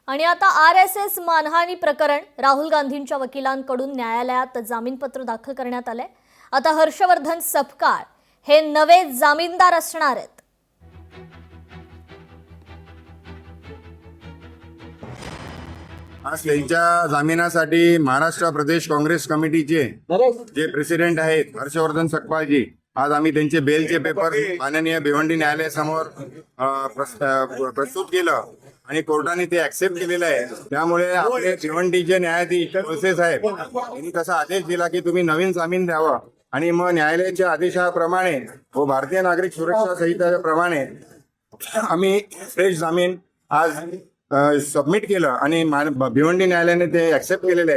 आणि आता आरएसएस मानहानी प्रकरण राहुल गांधींच्या वकिलांकडून न्यायालयात जामीनपत्र दाखल करण्यात आले। आता हर्षवर्धन सपकाळ हे नवे जामीनदार असणार आहेत। आज त्यांच्या जामिनासाठी महाराष्ट्र प्रदेश काँग्रेस कमिटीचे जे प्रेसिडेंट आहेत हर्षवर्धन सकपाळजी, आज आम्ही त्यांचे बेलचे पेपर माननीय भिवंडी न्यायालयासमोर प्रस्तुत केलं आणि कोर्टाने ते ऍक्सेप्ट केलेलं आहे। त्यामुळे आपले भिवंडीचे न्यायाधीश वळसे साहेब यांनी तसा आदेश दिला की तुम्ही नवीन जामीन द्यावं आणि मग न्यायालयाच्या आदेशाप्रमाणे व भारतीय नागरिक सुरक्षा संहितेप्रमाणे आम्ही फ्रेश जामीन आज सबमिट केलं आणि भिवंडी न्यायालयाने ते ऍक्सेप्ट केलेलं आहे।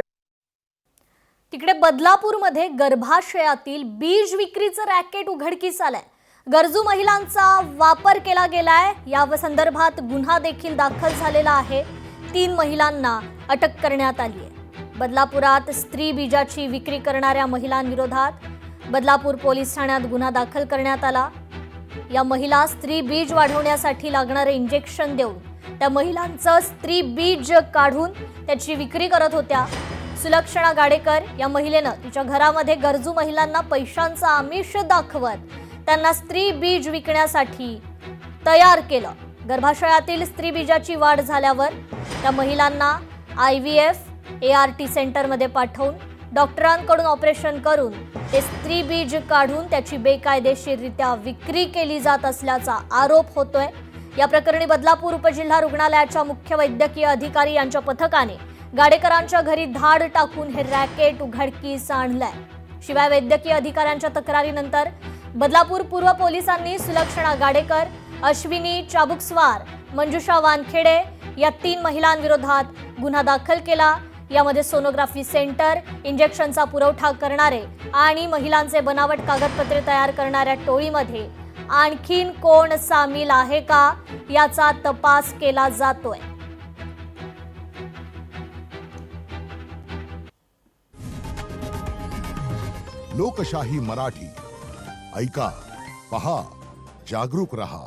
तिकडे बदलापूरमध्ये गर्भाशयातील बीज विक्रीचं रॅकेट उघडकीस आलंय। गरजू महिलांचा वापर केला गेलाय। या संदर्भात गुन्हा देखील दाखल झालेला आहे। 3 महिलांना अटक करण्यात आली आहे। बदलापुरात स्त्री बीजाची विक्री करणाऱ्या महिलांविरोधात बदलापूर पोलीस ठाण्यात गुन्हा दाखल करण्यात आला। या महिला स्त्री बीज वाढवण्यासाठी लागणारे इंजेक्शन देऊन त्या महिलांचं स्त्री बीज काढून त्याची विक्री करत होत्या। सुलक्षणा गाडेकर या महिलेनं तिच्या घरामध्ये गरजू महिलांना पैशांचा आमिष दाखवत त्यांना स्त्री बीज विकण्यासाठी तयार केलं। गर्भाशयातील स्त्री बीजाची वाढ झाल्यावर त्या महिलांना IVF ART सेंटरमध्ये पाठवून डॉक्टरांकडून ऑपरेशन करून ते स्त्री बीज काढून त्याची बेकायदेशीररित्या विक्री केली जात असल्याचा आरोप होतोय। या प्रकरणी बदलापूर उपजिल्हा रुग्णालयाच्या मुख्य वैद्यकीय अधिकारी यांच्या पथकाने गाडेकरांच्या घरी धाड टाकून हे रॅकेट उघडकीस आणलंय। शिवाय वैद्यकीय अधिकाऱ्यांच्या तक्रारीनंतर बदलापूर पूर्व पोलिसांनी सुलक्षणा गाडेकर, अश्विनी चाबुकस्वार, मंजुषा वानखेडे या 3 महिलांविरोधात गुन्हा दाखल केला। यामध्ये सोनोग्राफी सेंटर, इंजेक्शनचा पुरवठा करणारे आणि महिलांचे बनावट कागदपत्रे तयार करणाऱ्या टोळीमध्ये आणखीन कोण सामील आहे का याचा तपास केला जातोय। लोकशाही मराठी ऐका, पहा, जागरूक रहा।